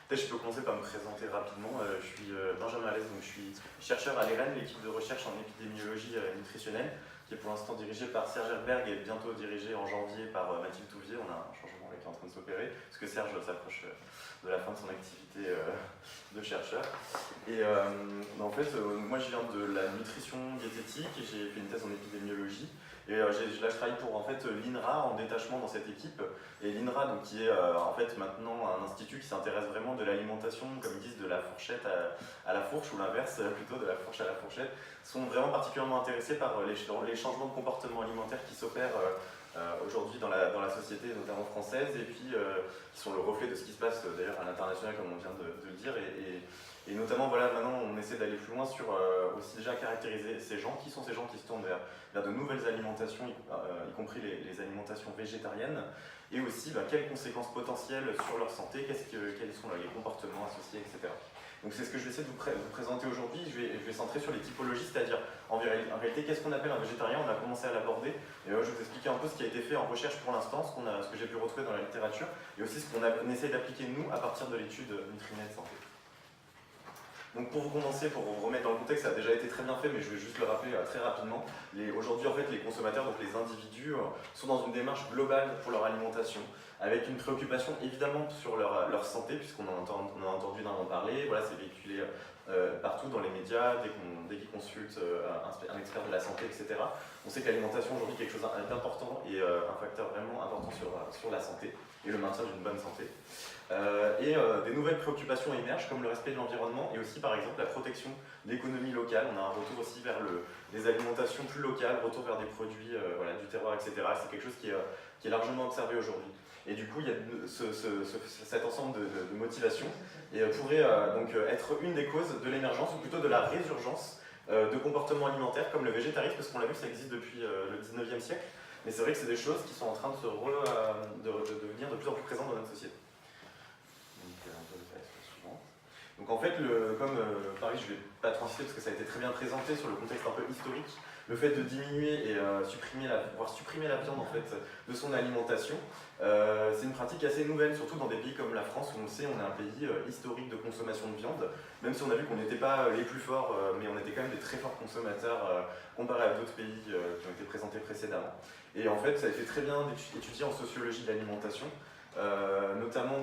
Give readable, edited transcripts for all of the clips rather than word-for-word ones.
Peut-être je peux commencer par me présenter rapidement. Je suis Benjamin Alès, donc je suis chercheur à l'ERN, l'équipe de recherche en épidémiologie nutritionnelle, qui est pour l'instant dirigée par Serge Herberg et bientôt dirigée en janvier par Mathilde Touvier. On a un changement là qui est en train de s'opérer, parce que Serge s'approche de la fin de son activité de chercheur. Et en fait, moi je viens de la nutrition diététique et j'ai fait une thèse en épidémiologie. Et là, je travaille pour en fait, l'INRA en détachement dans cette équipe. Et l'INRA, donc, qui est en fait maintenant un institut qui s'intéresse vraiment de l'alimentation, comme ils disent, de la fourchette à la fourche, ou l'inverse, plutôt de la fourche à la fourchette, sont vraiment particulièrement intéressés par les changements de comportement alimentaire qui s'opèrent aujourd'hui dans la société, notamment française, et puis qui sont le reflet de ce qui se passe d'ailleurs à l'international, comme on vient de le dire. Et notamment, voilà, maintenant, on essaie d'aller plus loin sur aussi déjà caractériser ces gens. Qui sont ces gens qui se tournent vers de nouvelles alimentations, y compris les alimentations végétariennes, et aussi quelles conséquences potentielles sur leur santé, quels sont les comportements associés, etc. Donc c'est ce que je vais essayer de vous présenter aujourd'hui. Je vais centrer sur les typologies, c'est-à-dire en réalité qu'est-ce qu'on appelle un végétarien. On a commencé à l'aborder, et je vais vous expliquer un peu ce qui a été fait en recherche pour l'instant, ce que j'ai pu retrouver dans la littérature, et aussi ce qu'on essaie d'appliquer nous à partir de l'étude Nutrinet Santé. Donc pour vous commencer, pour vous remettre dans le contexte, ça a déjà été très bien fait, mais je vais juste le rappeler très rapidement. Aujourd'hui, en fait, les consommateurs, donc les individus, sont dans une démarche globale pour leur alimentation, avec une préoccupation évidemment sur leur santé, puisqu'on a entendu d'en parler. Voilà, c'est véhiculé partout dans les médias, dès qu'ils consultent un expert de la santé, etc. On sait que l'alimentation aujourd'hui est quelque chose d'important et un facteur vraiment important sur la santé et le maintien d'une bonne santé. Des nouvelles préoccupations émergent, comme le respect de l'environnement et aussi par exemple la protection de l'économie locale. On a un retour aussi vers les alimentations plus locales, retour vers des produits du terroir, etc. C'est quelque chose qui est largement observé aujourd'hui. Et du coup, il y a cet ensemble de motivations et pourrait donc être une des causes de l'émergence, ou plutôt de la résurgence de comportements alimentaires comme le végétarisme, parce qu'on l'a vu, ça existe depuis le 19e siècle. Mais c'est vrai que c'est des choses qui sont en train de devenir de plus en plus présentes dans notre société. Donc en fait, pareil, je ne vais pas trop insister parce que ça a été très bien présenté sur le contexte un peu historique, le fait de diminuer et voire supprimer la viande en fait, de son alimentation, c'est une pratique assez nouvelle, surtout dans des pays comme la France, où on sait on est un pays historique de consommation de viande, même si on a vu qu'on n'était pas les plus forts, mais on était quand même des très forts consommateurs comparé à d'autres pays qui ont été présentés précédemment. Et en fait, ça a été très bien étudié en sociologie de l'alimentation. Notamment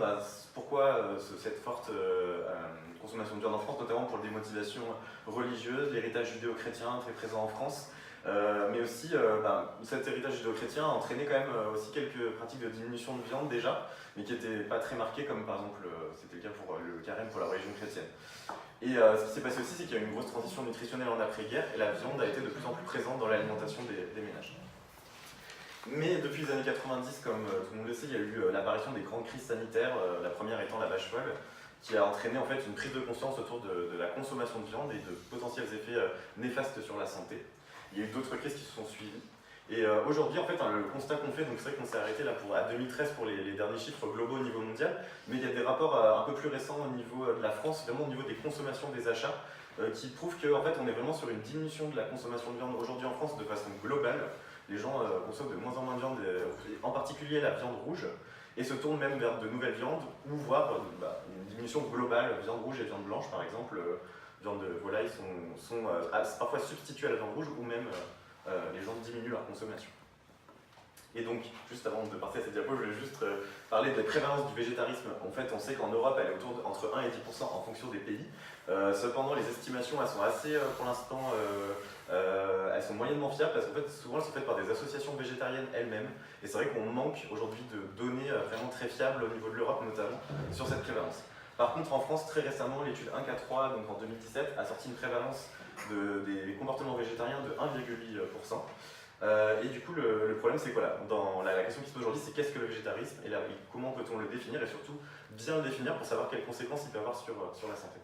pourquoi cette forte consommation de viande en France, notamment pour des motivations religieuses, l'héritage judéo-chrétien très présent en France, mais aussi cet héritage judéo-chrétien a entraîné quand même aussi quelques pratiques de diminution de viande déjà, mais qui n'étaient pas très marquées, comme par exemple c'était le cas pour le carême pour la religion chrétienne. Et ce qui s'est passé aussi, c'est qu'il y a eu une grosse transition nutritionnelle en après-guerre, et la viande a été de plus en plus présente dans l'alimentation des ménages. Mais depuis les années 90, comme tout le monde le sait, il y a eu l'apparition des grandes crises sanitaires, la première étant la vache folle, qui a entraîné en fait une prise de conscience autour de la consommation de viande et de potentiels effets néfastes sur la santé. Il y a eu d'autres crises qui se sont suivies. Et aujourd'hui, en fait, le constat qu'on fait, donc c'est vrai qu'on s'est arrêté là à 2013 pour les derniers chiffres globaux au niveau mondial, mais il y a des rapports un peu plus récents au niveau de la France, vraiment au niveau des consommations, des achats, qui prouvent qu'en fait, on est vraiment sur une diminution de la consommation de viande aujourd'hui en France de façon globale. Les gens consomment de moins en moins de viande, en particulier la viande rouge, et se tournent même vers de nouvelles viandes, ou voire une diminution globale, viande rouge et viande blanche par exemple. Viande de volaille sont parfois substituées à la viande rouge, ou même les gens diminuent leur consommation. Et donc, juste avant de partir à cette diapo, je voulais juste parler des prévalences du végétarisme. En fait, on sait qu'en Europe, elle est entre 1 et 10% en fonction des pays. Cependant, les estimations, elles sont assez, pour l'instant, elles sont moyennement fiables, parce qu'en fait, souvent, elles sont faites par des associations végétariennes elles-mêmes. Et c'est vrai qu'on manque aujourd'hui de données vraiment très fiables au niveau de l'Europe, notamment, sur cette prévalence. Par contre, en France, très récemment, l'étude 1K3, donc en 2017, a sorti une prévalence des comportements végétariens de 1,8%. Et du coup, le problème, c'est que voilà, la question qui se pose aujourd'hui, c'est qu'est-ce que le végétarisme et comment peut-on le définir, et surtout bien le définir pour savoir quelles conséquences il peut avoir sur la santé.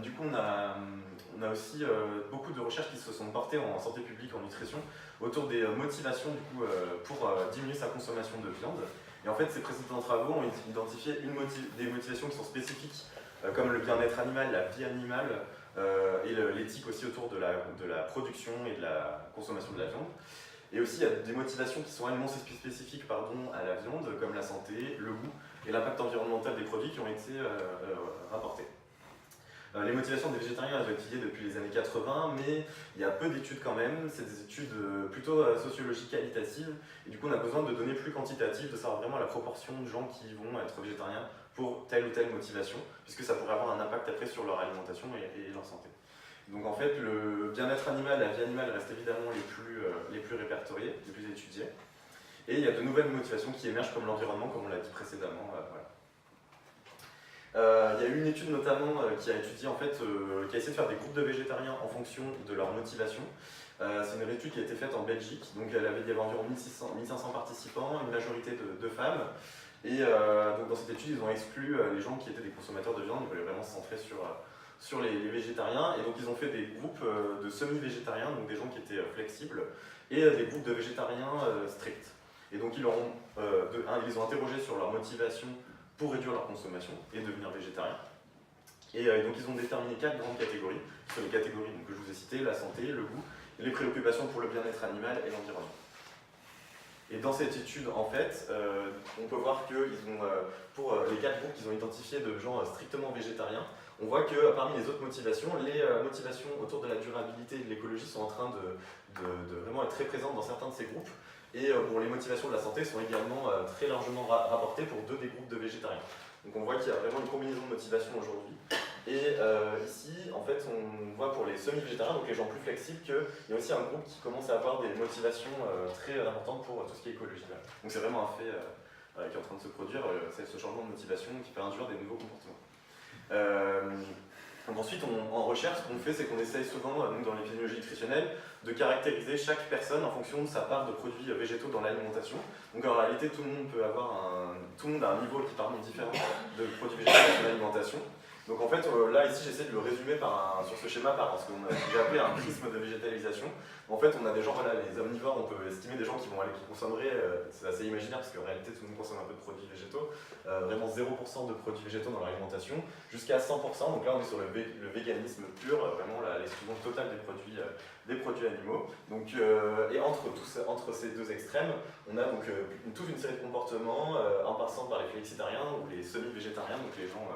Du coup, on a aussi beaucoup de recherches qui se sont portées en santé publique, en nutrition, autour des motivations du coup, pour diminuer sa consommation de viande. Et en fait, ces précédents travaux ont identifié des motivations qui sont spécifiques, comme le bien-être animal, la vie animale, et l'éthique aussi autour de la production et de la consommation de la viande. Et aussi, il y a des motivations qui sont non spécifiques à la viande, comme la santé, le goût et l'impact environnemental des produits qui ont été rapportés. Les motivations des végétariens, elles ont été étudiées depuis les années 80, mais il y a peu d'études quand même. C'est des études plutôt sociologiques qualitatives. Et du coup, on a besoin de données plus quantitatives, de savoir vraiment la proportion de gens qui vont être végétariens pour telle ou telle motivation, puisque ça pourrait avoir un impact après sur leur alimentation et leur santé. Donc en fait, le bien-être animal, la vie animale restent évidemment les plus répertoriés, les plus étudiés. Et il y a de nouvelles motivations qui émergent comme l'environnement, comme on l'a dit précédemment. Voilà. Il y a eu une étude notamment qui a étudié, en fait, qui a essayé de faire des groupes de végétariens en fonction de leur motivation. C'est une étude qui a été faite en Belgique, donc il y avait environ 1500 participants, une majorité de femmes. Et donc dans cette étude, ils ont exclu les gens qui étaient des consommateurs de viande, ils voulaient vraiment se centrer sur les végétariens. Et donc ils ont fait des groupes de semi-végétariens, donc des gens qui étaient flexibles, et des groupes de végétariens stricts. Et donc ils ont interrogé sur leur motivation pour réduire leur consommation et devenir végétarien. Et donc ils ont déterminé 4 grandes catégories, sur les catégories que je vous ai citées, la santé, le goût, les préoccupations pour le bien-être animal et l'environnement. Et dans cette étude, en fait, on peut voir que pour les 4 groupes qu'ils ont identifiés de gens strictement végétariens, on voit que parmi les autres motivations, les motivations autour de la durabilité et de l'écologie sont en train de vraiment être très présentes dans certains de ces groupes. Et pour les motivations de la santé sont également très largement rapportées pour 2 des groupes de végétariens. Donc on voit qu'il y a vraiment une combinaison de motivations aujourd'hui. Et ici, en fait, on voit pour les semi-végétariens, donc les gens plus flexibles, qu'il y a aussi un groupe qui commence à avoir des motivations très importantes pour tout ce qui est écologie. Donc c'est vraiment un fait qui est en train de se produire, c'est ce changement de motivation qui peut induire des nouveaux comportements. Donc ensuite, en recherche, ce qu'on fait, c'est qu'on essaye souvent, nous, dans l'épidémiologie nutritionnelle, de caractériser chaque personne en fonction de sa part de produits végétaux dans l'alimentation. Donc en réalité, tout le monde a un niveau qui parmi différent de produits végétaux dans son alimentation. Donc en fait, là, ici, j'essaie de le résumer sur ce schéma par ce qu'on a appelé un prisme de végétalisation. En fait, on a des gens, voilà, les omnivores, on peut estimer des gens qui consommeraient, c'est assez imaginaire parce qu'en réalité, tout le monde consomme un peu de produits végétaux, vraiment 0% de produits végétaux dans l'alimentation, jusqu'à 100%, donc là on est sur le véganisme pur, vraiment l'exclusion totale des produits animaux. Donc, et entre ces deux extrêmes, on a donc toute une série de comportements, en passant par les flexitariens ou les semi-végétariens, donc les gens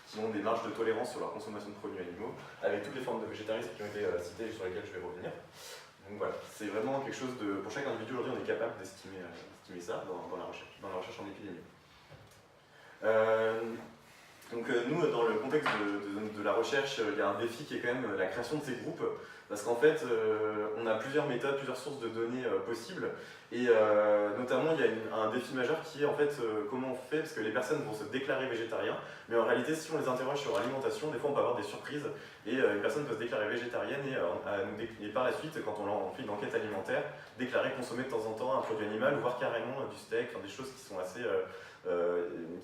qui ont des marges de tolérance sur leur consommation de produits animaux, avec toutes les formes de végétarisme qui ont été citées et sur lesquelles je vais revenir. Donc voilà, c'est vraiment quelque chose de... Pour chaque individu, aujourd'hui, on est capable d'estimer ça dans la recherche en épidémie. Donc nous, dans le contexte de la recherche, il y a un défi qui est quand même la création de ces groupes, parce qu'en fait, on a plusieurs méthodes, plusieurs sources de données possibles, et notamment, il y a un défi majeur qui est en fait comment on fait, parce que les personnes vont se déclarer végétariens, mais en réalité, si on les interroge sur l'alimentation, des fois on peut avoir des surprises, et une personne peut se déclarer végétarienne, et par la suite, quand on fait une enquête alimentaire, déclarer consommer de temps en temps un produit animal, ou voire carrément du steak, des choses qui sont assez...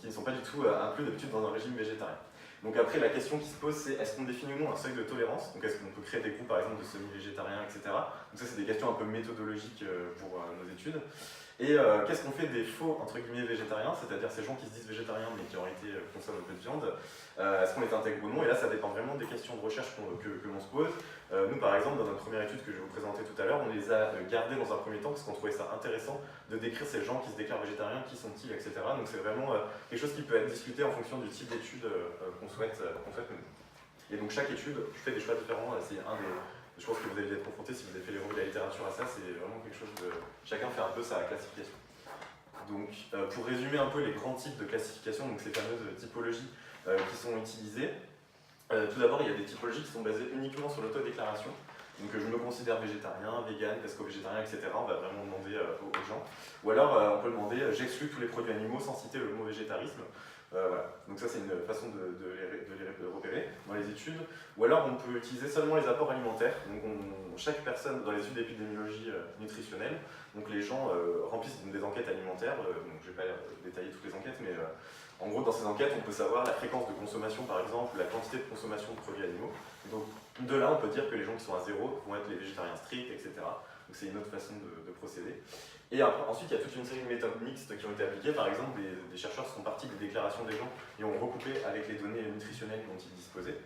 qui ne sont pas du tout inclus d'habitude dans un régime végétarien. Donc après, la question qui se pose, c'est est-ce qu'on définit ou non un seuil de tolérance? Donc est-ce qu'on peut créer des groupes, par exemple, de semi-végétariens, etc. Donc ça, c'est des questions un peu méthodologiques pour nos études. Et qu'est-ce qu'on fait des faux, entre guillemets, végétariens, c'est-à-dire ces gens qui se disent végétariens mais qui en réalité consomment un peu de viande, est-ce qu'on les intègre ou non? Et là, ça dépend vraiment des questions de recherche que l'on se pose. Nous, par exemple, dans notre première étude que je vais vous présenter tout à l'heure, on les a gardés dans un premier temps parce qu'on trouvait ça intéressant de décrire ces gens qui se déclarent végétariens, qui sont-ils, etc. Donc c'est vraiment quelque chose qui peut être discuté en fonction du type d'étude qu'on souhaite mener. Et donc chaque étude fait des choix différents. C'est je pense que vous allez être confrontés si vous avez fait les revues de la littérature à ça, c'est vraiment quelque chose de... Chacun fait un peu sa classification. Donc pour résumer un peu les grands types de classification, donc ces fameuses typologies qui sont utilisées, tout d'abord il y a des typologies qui sont basées uniquement sur l'autodéclaration. Donc je me considère végétarien, vegan, pesco-végétarien, etc. On va vraiment demander aux gens. Ou alors on peut demander j'exclus tous les produits animaux sans citer le mot végétarisme. Voilà. Donc ça c'est une façon de les repérer dans les études. Ou alors on peut utiliser seulement les apports alimentaires. Donc chaque personne dans les études d'épidémiologie nutritionnelle, donc les gens remplissent des enquêtes alimentaires. Donc je ne vais pas détailler toutes les enquêtes, mais en gros dans ces enquêtes on peut savoir la fréquence de consommation par exemple, la quantité de consommation de produits animaux. Et donc de là on peut dire que les gens qui sont à zéro vont être les végétariens stricts, etc. Donc c'est une autre façon de procéder. Et ensuite, il y a toute une série de méthodes mixtes qui ont été appliquées. Par exemple, des chercheurs sont partis des déclarations des gens et ont recoupé avec les données nutritionnelles dont ils disposaient.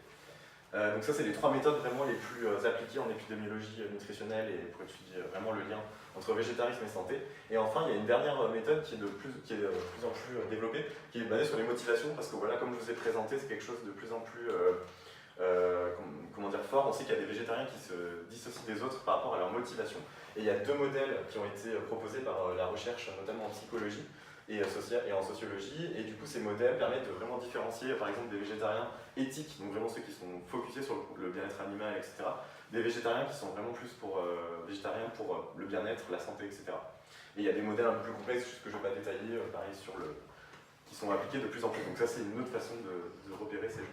Donc ça, c'est les 3 méthodes vraiment les plus appliquées en épidémiologie nutritionnelle et pour étudier vraiment le lien entre végétarisme et santé. Et enfin, il y a une dernière méthode qui est de plus en plus développée, qui est basée sur les motivations, parce que voilà, comme je vous ai présenté, c'est quelque chose de plus en plus comment dire, fort. On sait qu'il y a des végétariens qui se dissocient des autres par rapport à leur motivation. Et il y a 2 modèles qui ont été proposés par la recherche, notamment en psychologie et en sociologie, et du coup ces modèles permettent de vraiment différencier par exemple des végétariens éthiques, donc vraiment ceux qui sont focusés sur le bien-être animal, etc., des végétariens qui sont vraiment plus végétariens pour le bien-être, la santé, etc. Et il y a des modèles un peu plus complexes, juste que je ne vais pas détailler, pareil, qui sont appliqués de plus en plus. Donc ça c'est une autre façon de repérer ces gens.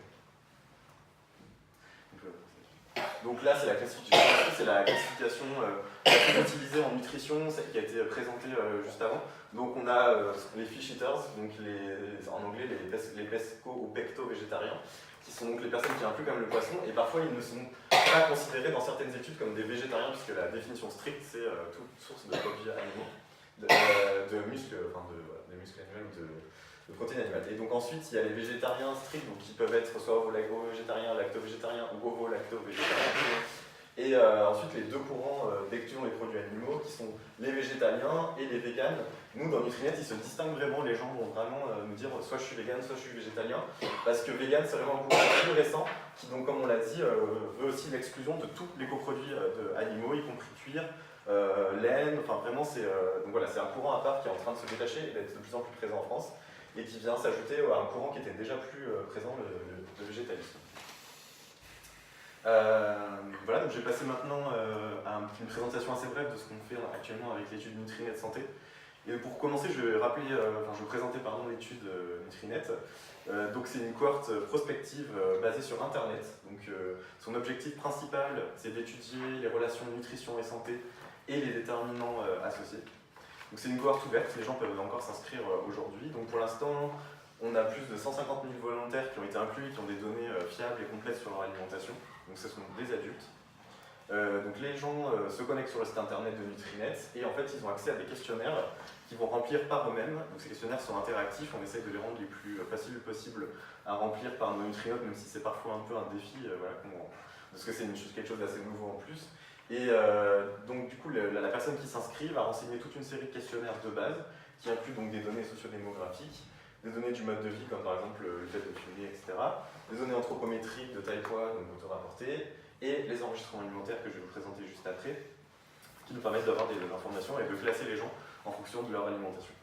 Donc là, c'est la classification la plus utilisée en nutrition, celle qui a été présentée juste avant. Donc on a les fish eaters, donc en anglais les pesco ou pecto-végétariens, qui sont donc les personnes qui incluent comme le poisson, et parfois ils ne sont pas considérés dans certaines études comme des végétariens, puisque la définition stricte, c'est toute source de produits animaux, de muscles animaux ou de protéines animales. Et donc ensuite, il y a les végétariens stricts, donc qui peuvent être soit ovo-végétariens, lacto-végétariens ou ovo-lacto-végétariens. Et ensuite, les 2 courants d'étudiants des produits animaux, qui sont les végétaliens et les véganes. Nous, dans Nutrinet, ils se distinguent vraiment, les gens vont vraiment nous dire soit je suis végane, soit je suis végétalien, parce que vegan, c'est vraiment un courant plus récent, qui donc, comme on l'a dit, veut aussi l'exclusion de tous les coproduits animaux, y compris cuir, laine, enfin vraiment, donc voilà, c'est un courant à part qui est en train de se détacher et d'être de plus en plus présent en France, et qui vient s'ajouter à un courant qui était déjà plus présent, le végétalisme. Voilà, donc je vais passer maintenant à une présentation assez brève de ce qu'on fait actuellement avec l'étude Nutrinet Santé. Et pour commencer, je vais présenter l'étude Nutrinet. Donc c'est une cohorte prospective basée sur Internet. Donc son objectif principal, c'est d'étudier les relations nutrition et santé et les déterminants associés. Donc c'est une cohorte ouverte, les gens peuvent encore s'inscrire aujourd'hui. Donc pour l'instant, on a plus de 150 000 volontaires qui ont été inclus, qui ont des données fiables et complètes sur leur alimentation. Donc ce sont des adultes. Donc les gens se connectent sur le site internet de Nutrinet et en fait ils ont accès à des questionnaires qu'ils vont remplir par eux-mêmes. Donc ces questionnaires sont interactifs, on essaie de les rendre les plus faciles possible à remplir par nos nutriotes, même si c'est parfois un peu un défi, parce que c'est quelque chose d'assez nouveau en plus. Et donc du coup la personne qui s'inscrit va renseigner toute une série de questionnaires de base qui incluent donc des données sociodémographiques, des données du mode de vie comme par exemple le fait de fumer, etc., des données anthropométriques de taille poids, donc auto-rapportées, et les enregistrements alimentaires que je vais vous présenter juste après, qui nous permettent d'avoir des informations et de classer les gens en fonction de leur alimentation.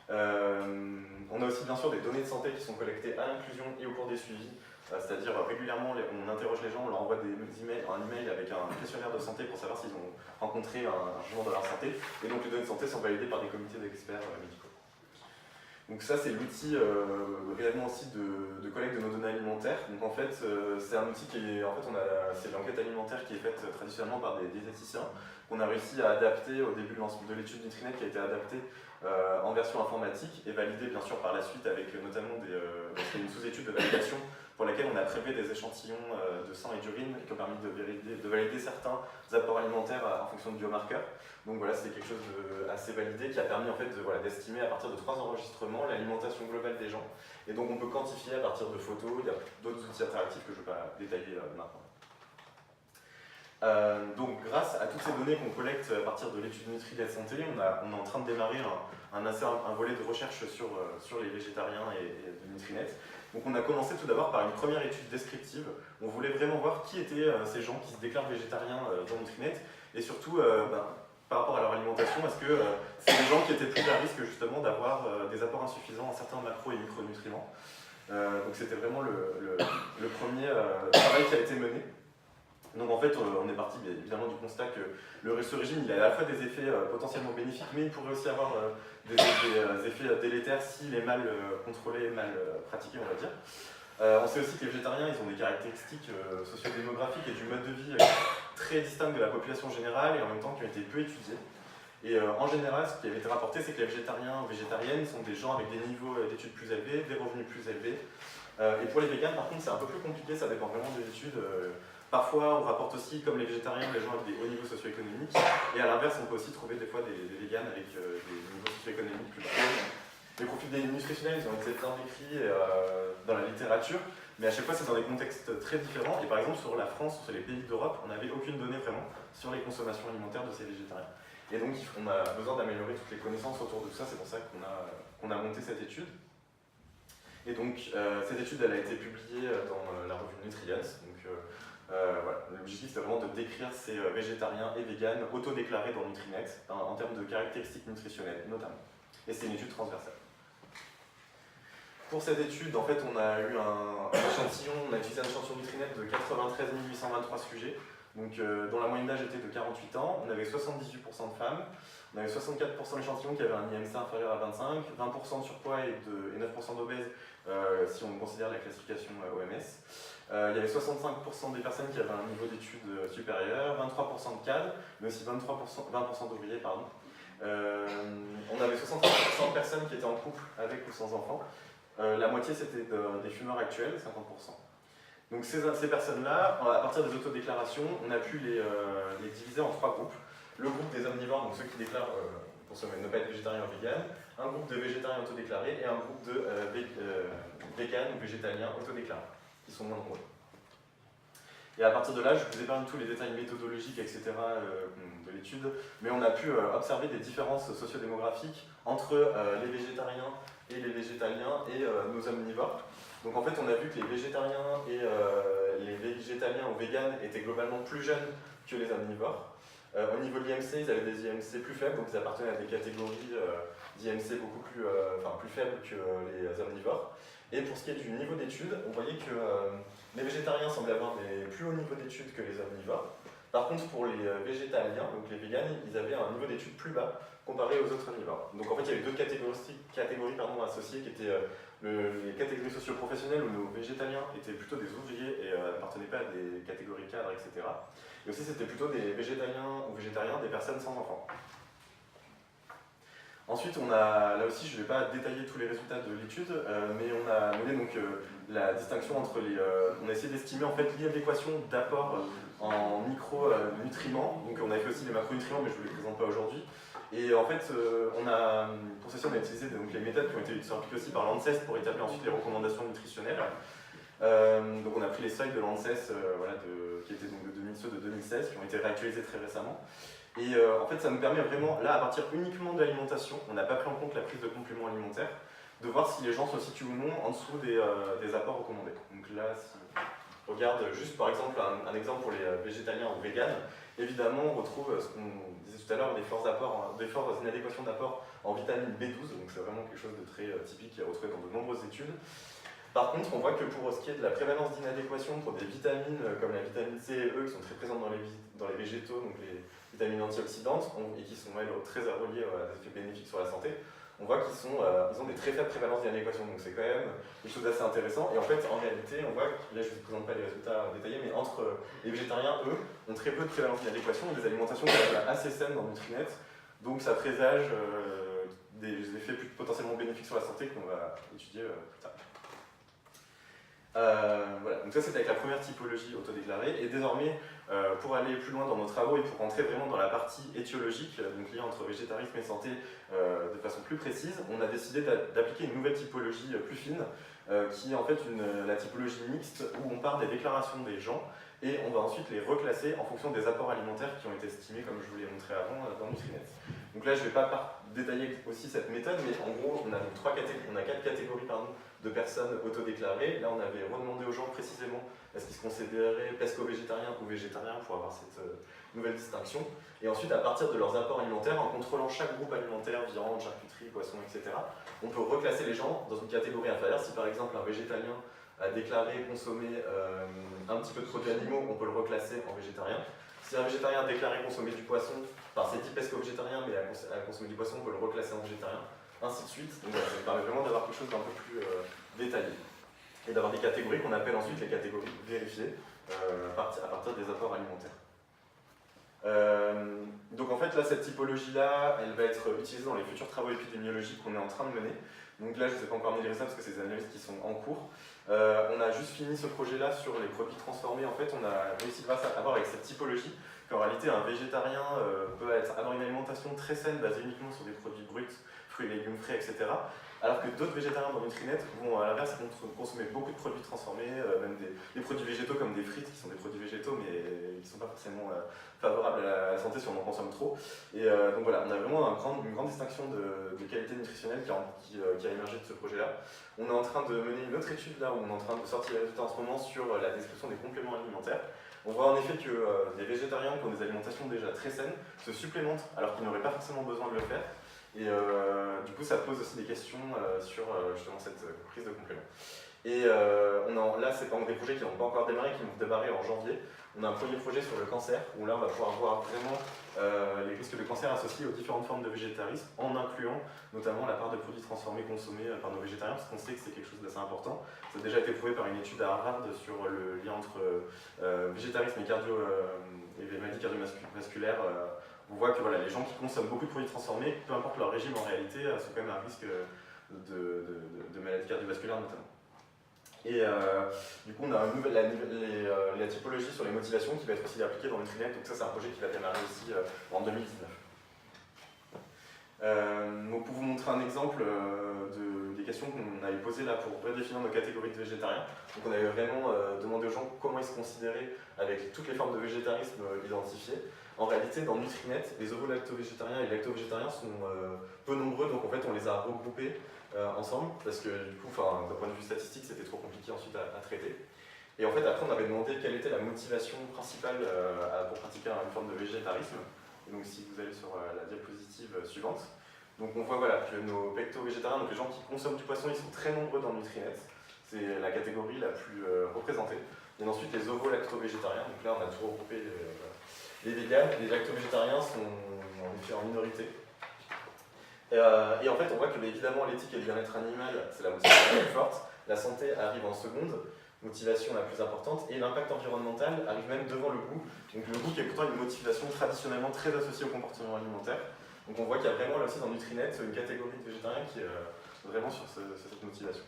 On a aussi bien sûr des données de santé qui sont collectées à l'inclusion et au cours des suivis, c'est-à-dire régulièrement on interroge les gens, on leur envoie un email avec un questionnaire de santé pour savoir s'ils ont rencontré un changement dans leur santé, et donc les données de santé sont validées par des comités d'experts médicaux. Donc ça c'est l'outil réellement aussi de collecte de nos données alimentaires. Donc en fait c'est un outil c'est l'enquête alimentaire qui est faite traditionnellement par des diététiciens qu'on a réussi à adapter au début de l'étude Nutrinet, qui a été adaptée en version informatique et validée bien sûr par la suite avec notamment une sous-étude de validation pour laquelle on a prélevé des échantillons de sang et d'urine qui ont permis de valider certains apports alimentaires en fonction de biomarqueurs. Donc voilà, c'est quelque chose d'assez validé qui a permis en fait d'estimer à partir de 3 enregistrements l'alimentation globale des gens. Et donc on peut quantifier à partir de photos, il y a d'autres outils interactifs que je ne vais pas détailler maintenant. Donc grâce à toutes ces données qu'on collecte à partir de l'étude Nutrinet Santé, on est en train de démarrer un volet de recherche sur les végétariens et de Nutrinet. Donc on a commencé tout d'abord par une première étude descriptive. On voulait vraiment voir qui étaient ces gens qui se déclarent végétariens dans Nutrinet, et surtout par rapport à leur alimentation, est-ce que c'est des gens qui étaient plus à risque justement d'avoir des apports insuffisants en certains macro et micronutriments. Donc c'était vraiment le premier travail qui a été mené. Donc en fait, on est parti évidemment du constat que ce régime il a à la fois des effets potentiellement bénéfiques, mais il pourrait aussi avoir des effets délétères s'il est mal contrôlé, mal pratiqué, on va dire. On sait aussi que les végétariens ils ont des caractéristiques sociodémographiques et du mode de vie très distinctes de la population générale et en même temps qui ont été peu étudiées. Et en général, ce qui avait été rapporté, c'est que les végétariens ou végétariennes sont des gens avec des niveaux d'études plus élevés, des revenus plus élevés. Et pour les véganes, par contre, c'est un peu plus compliqué, ça dépend vraiment des études. Parfois, on rapporte aussi, comme les végétariens, les gens avec des hauts niveaux socio-économiques. Et à l'inverse, on peut aussi trouver des fois des véganes avec des niveaux socio-économiques plus bas. Les profils des nutritionnels, ils ont été bien décrits dans la littérature. littérature, mais à chaque fois c'est dans des contextes très différents. Et par exemple sur la France, sur les pays d'Europe, on n'avait aucune donnée vraiment sur les consommations alimentaires de ces végétariens. Et donc on a besoin d'améliorer toutes les connaissances autour de tout ça, c'est pour ça qu'on a monté cette étude. Et donc cette étude elle a été publiée dans la revue Nutrients. Donc voilà, l'objectif c'était vraiment de décrire ces végétariens et véganes autodéclarés dans Nutrinet en termes de caractéristiques nutritionnelles notamment. Et c'est une étude transversale. Pour cette étude, en fait, on a eu un échantillon, on a utilisé un échantillon Nutrinet de 93 823 sujets, donc, dont la moyenne d'âge était de 48 ans. On avait 78% de femmes, on avait 64% d'échantillons qui avaient un IMC inférieur à 25, 20% de surpoids et 9% d'obèses si on considère la classification OMS. Il y avait 65% des personnes qui avaient un niveau d'études supérieur, 23% de cadres, mais aussi 20% d'ouvriers, pardon. On avait 65% de personnes qui étaient en couple avec ou sans enfants. La moitié c'était des fumeurs actuels, 50%. Donc ces personnes-là, à partir des autodéclarations, on a pu les diviser en 3 groupes. Le groupe des omnivores, donc ceux qui déclarent ne pas être végétarien ou vegan, un groupe de végétariens autodéclarés et un groupe de véganes ou végétaliens autodéclarés, qui sont moins nombreux. Et à partir de là, je vous épargne tous les détails méthodologiques, etc. de l'étude, mais on a pu observer des différences sociodémographiques entre les végétariens et les végétaliens et nos omnivores. Donc en fait, on a vu que les végétariens et les végétaliens ou véganes étaient globalement plus jeunes que les omnivores. Au niveau de l'IMC, ils avaient des IMC plus faibles, donc ils appartenaient à des catégories d'IMC beaucoup plus faibles que les omnivores. Et pour ce qui est du niveau d'études, on voyait que les végétariens semblaient avoir des plus hauts niveaux d'études que les omnivores. Par contre, pour les végétaliens, donc les véganes, ils avaient un niveau d'études plus bas comparé aux autres omnivores. Donc en fait, il y avait deux catégories associées qui étaient les catégories socio-professionnelles où nos végétaliens étaient plutôt des ouvriers et n'appartenaient pas à des catégories cadres, etc. Et aussi, c'était plutôt des végétaliens ou végétariens, des personnes sans enfants. Ensuite, là aussi, je ne vais pas détailler tous les résultats de l'étude, mais on a mené donc, la distinction entre on a essayé d'estimer en fait l'inadéquation d'apport en micronutriments. Donc on a fait aussi les macronutriments, mais je ne vous les présente pas aujourd'hui. Et en fait, pour ceci, on a utilisé donc, les méthodes qui ont été appliquées aussi par l'ANSES pour établir ensuite les recommandations nutritionnelles. Donc on a pris les seuils de l'ANSES qui étaient donc ceux de 2016, qui ont été réactualisés très récemment. Et en fait, ça nous permet vraiment, là, à partir uniquement de l'alimentation, on n'a pas pris en compte la prise de compléments alimentaires, de voir si les gens se situent ou non en dessous des apports recommandés. Donc là, si on regarde juste par exemple un exemple pour les végétaliens ou véganes, évidemment, on retrouve ce qu'on disait tout à l'heure, des fortes inadéquations d'apport en vitamine B12, donc c'est vraiment quelque chose de très typique qui est retrouvé dans de nombreuses études. Par contre, on voit que pour ce qui est de la prévalence d'inadéquation pour des vitamines comme la vitamine C et E qui sont très présentes dans les végétaux, donc les vitamines antioxydantes, et qui sont elles très reliées à des effets bénéfiques sur la santé, on voit qu'ils ont des très faibles prévalences d'inadéquation, donc c'est quand même quelque chose d'assez intéressant. Et en fait, en réalité, on voit que, là je ne vous présente pas les résultats détaillés, mais entre les végétariens, eux, ont très peu de prévalence d'inadéquation, des alimentations qui sont assez saines dans Nutrinet, donc ça présage des effets potentiellement bénéfiques sur la santé qu'on va étudier plus tard. Voilà, donc ça c'était avec la première typologie autodéclarée, et désormais pour aller plus loin dans nos travaux et pour rentrer vraiment dans la partie étiologique, donc lien entre végétarisme et santé de façon plus précise, on a décidé d'appliquer une nouvelle typologie plus fine qui est en fait la typologie mixte où on part des déclarations des gens et on va ensuite les reclasser en fonction des apports alimentaires qui ont été estimés comme je vous l'ai montré avant dans Nutrinet. Donc là je ne vais pas détailler aussi cette méthode, mais en gros on a 4 catégories de personnes autodéclarées. Là on avait redemandé aux gens précisément est-ce qu'ils se considéraient pesco-végétariens ou végétariens pour avoir cette nouvelle distinction. Et ensuite à partir de leurs apports alimentaires, en contrôlant chaque groupe alimentaire, viande, charcuterie, poisson, etc., on peut reclasser les gens dans une catégorie inférieure. Si par exemple un végétalien a déclaré consommer un petit peu de produits animaux, on peut le reclasser en végétarien. Si un végétarien a déclaré consommer du poisson, c'est dit pesco-végétarien, mais a consommé du poisson, on peut le reclasser en végétarien, ainsi de suite. Donc ça permet vraiment d'avoir quelque chose d'un peu plus détaillé. Et d'avoir des catégories qu'on appelle ensuite les catégories vérifiées à partir des apports alimentaires. Donc en fait, là, cette typologie-là, elle va être utilisée dans les futurs travaux épidémiologiques qu'on est en train de mener. Donc là, je ne sais pas encore amener les résultats parce que c'est des analyses qui sont en cours. On a juste fini ce projet-là sur les produits transformés. En fait, on a réussi grâce à voir avec cette typologie qu'en réalité, un végétarien peut avoir une alimentation très saine basée uniquement sur des produits bruts, fruits et légumes frais, etc. Alors que d'autres végétariens dans Nutrinet vont à l'inverse consommer beaucoup de produits transformés, même des produits végétaux comme des frites qui sont des produits végétaux mais qui ne sont pas forcément favorables à la santé si on en consomme trop. Et donc voilà, on a vraiment une grande distinction de qualité nutritionnelle qui a émergé de ce projet-là. On est en train de mener une autre étude là où on est en train de sortir les résultats en ce moment sur la description des compléments alimentaires. On voit en effet que des végétariens qui ont des alimentations déjà très saines se supplémentent alors qu'ils n'auraient pas forcément besoin de le faire. Et du coup, ça pose aussi des questions sur justement cette prise de complément. Et là, c'est par exemple des projets qui n'ont pas encore démarré, qui vont démarrer en janvier. On a un premier projet sur le cancer, où là, on va pouvoir voir vraiment les risques de cancer associés aux différentes formes de végétarisme, en incluant notamment la part de produits transformés consommés par nos végétariens, parce qu'on sait que c'est quelque chose d'assez important. Ça a déjà été prouvé par une étude à Harvard sur le lien entre végétarisme et maladies cardiovasculaires. On voit que voilà, les gens qui consomment beaucoup de produits transformés, peu importe leur régime en réalité, sont quand même à risque de maladies cardiovasculaires notamment. Et du coup, on a la typologie sur les motivations qui va être aussi appliquée dans Nutrinet, donc ça c'est un projet qui va démarrer aussi en 2019. Donc pour vous montrer un exemple des questions qu'on avait posées là pour redéfinir nos catégories de végétariens. Donc on avait vraiment demandé aux gens comment ils se considéraient avec toutes les formes de végétarisme identifiées. En réalité, dans Nutrinet, les ovo-lacto-végétariens et lacto-végétariens sont peu nombreux, donc en fait on les a regroupés ensemble, parce que du coup, d'un point de vue statistique, c'était trop compliqué ensuite à traiter. Et en fait, après, on avait demandé quelle était la motivation principale pour pratiquer une forme de végétarisme. Et donc, si vous allez sur la diapositive suivante, donc on voit voilà, que nos pecto-végétariens, donc les gens qui consomment du poisson, ils sont très nombreux dans Nutrinet. C'est la catégorie la plus représentée. Et ensuite, les ovo-lacto-végétariens, donc là, on a tout regroupé. Les véganes, les lacto-végétariens sont en effet en minorité. Et en fait, on voit que évidemment l'éthique et le bien-être animal, c'est la motivation la plus forte. La santé arrive en seconde, motivation la plus importante, et l'impact environnemental arrive même devant le goût. Donc le goût qui est pourtant une motivation traditionnellement très associée au comportement alimentaire. Donc on voit qu'il y a vraiment là aussi dans Nutrinet une catégorie de végétariens qui est vraiment sur cette motivation.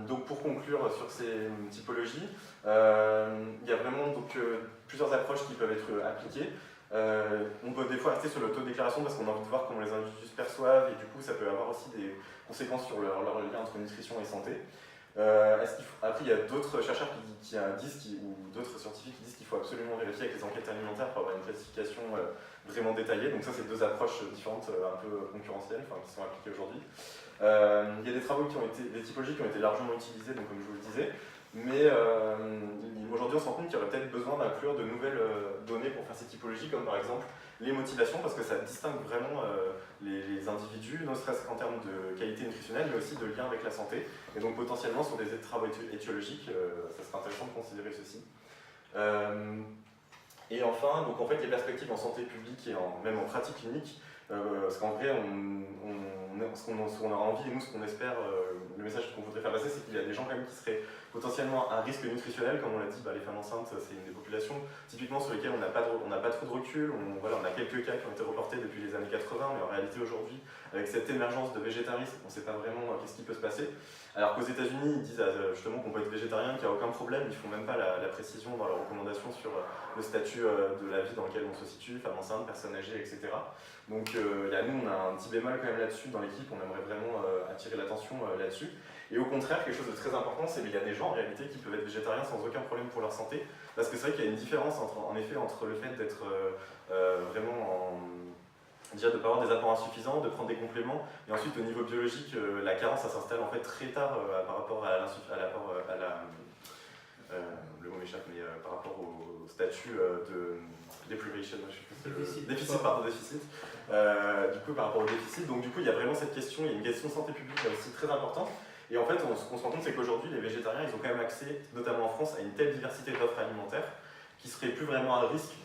Donc pour conclure sur ces typologies, il y a vraiment plusieurs approches qui peuvent être appliquées. On peut des fois rester sur l'autodéclaration parce qu'on a envie de voir comment les individus se perçoivent et du coup ça peut avoir aussi des conséquences sur leur lien entre nutrition et santé. Après il y a d'autres chercheurs ou d'autres scientifiques qui disent qu'il faut absolument vérifier avec les enquêtes alimentaires pour avoir une classification vraiment détaillée. Donc ça c'est deux approches différentes un peu concurrentielles qui sont appliquées aujourd'hui. Il y a des typologies qui ont été largement utilisées, donc comme je vous le disais, mais aujourd'hui on se rend compte qu'il y aurait peut-être besoin d'inclure de nouvelles données pour faire ces typologies, comme par exemple les motivations, parce que ça distingue vraiment les individus, ne serait-ce qu'en termes de qualité nutritionnelle, mais aussi de lien avec la santé. Et donc potentiellement sur des travaux étiologiques, ça serait intéressant de considérer ceci. Et enfin, donc en fait, les perspectives en santé publique et même en pratique clinique, parce qu'en vrai, ce qu'on a envie et nous, ce qu'on espère, le message qu'on voudrait faire passer, c'est qu'il y a des gens quand même qui seraient potentiellement à risque nutritionnel, comme on l'a dit, les femmes enceintes, c'est une des populations typiquement sur lesquelles on n'a pas trop de recul. On a quelques cas qui ont été reportés depuis les années 80, mais en réalité aujourd'hui, avec cette émergence de végétarisme, on ne sait pas vraiment qu'est-ce qui peut se passer. Alors qu'aux États-Unis, ils disent justement qu'on peut être végétarien, qu'il n'y a aucun problème, ils ne font même pas la précision dans leurs recommandations sur le statut de la vie dans lequel on se situe, femme enceinte, personne âgée, etc. Donc nous, on a un petit bémol quand même là-dessus dans l'équipe, on aimerait vraiment attirer l'attention là-dessus. Et au contraire, quelque chose de très important, c'est qu'il y a des gens en réalité qui peuvent être végétariens sans aucun problème pour leur santé, parce que c'est vrai qu'il y a une différence en effet entre le fait d'être vraiment de ne pas avoir des apports insuffisants, de prendre des compléments, et ensuite au niveau biologique, la carence ça s'installe en fait très tard par rapport à le mot m'échappe, mais par rapport au statut de deprivation, déficit. Du coup par rapport au déficit, donc du coup il y a vraiment cette question, il y a une question de santé publique là aussi très importante. Et en fait, ce qu'on se rend compte, c'est qu'aujourd'hui, les végétariens, ils ont quand même accès, notamment en France, à une telle diversité d'offres alimentaires qui serait plus vraiment à risque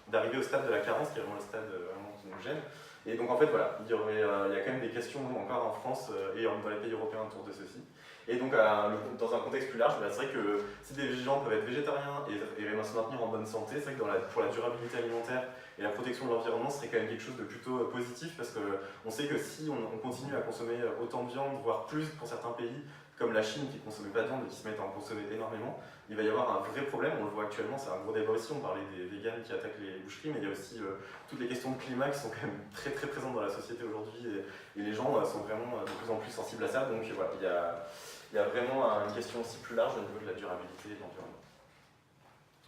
d'arriver au stade de la carence, qui est vraiment le stade vraiment qui nous gêne. Et donc en fait, voilà, il y a quand même des questions encore en France et dans les pays européens autour de ceci. Et donc, dans un contexte plus large, c'est vrai que si des gens peuvent être végétariens et se maintenir en bonne santé, c'est vrai que pour la durabilité alimentaire et la protection de l'environnement, ce serait quand même quelque chose de plutôt positif, parce qu'on sait que si on continue à consommer autant de viande, voire plus pour certains pays, comme la Chine qui ne consommait pas de viande et qui se met à en consommer énormément, il va y avoir un vrai problème. On le voit actuellement, c'est un gros débat aussi. On parlait des véganes qui attaquent les boucheries, mais il y a aussi toutes les questions de climat qui sont quand même très très présentes dans la société aujourd'hui et les gens sont vraiment de plus en plus sensibles à ça. Donc voilà, il y a vraiment une question aussi plus large au niveau de la durabilité de l'environnement.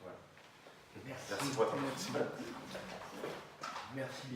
Voilà. Merci. Merci pour votre attention. Merci. Merci bien.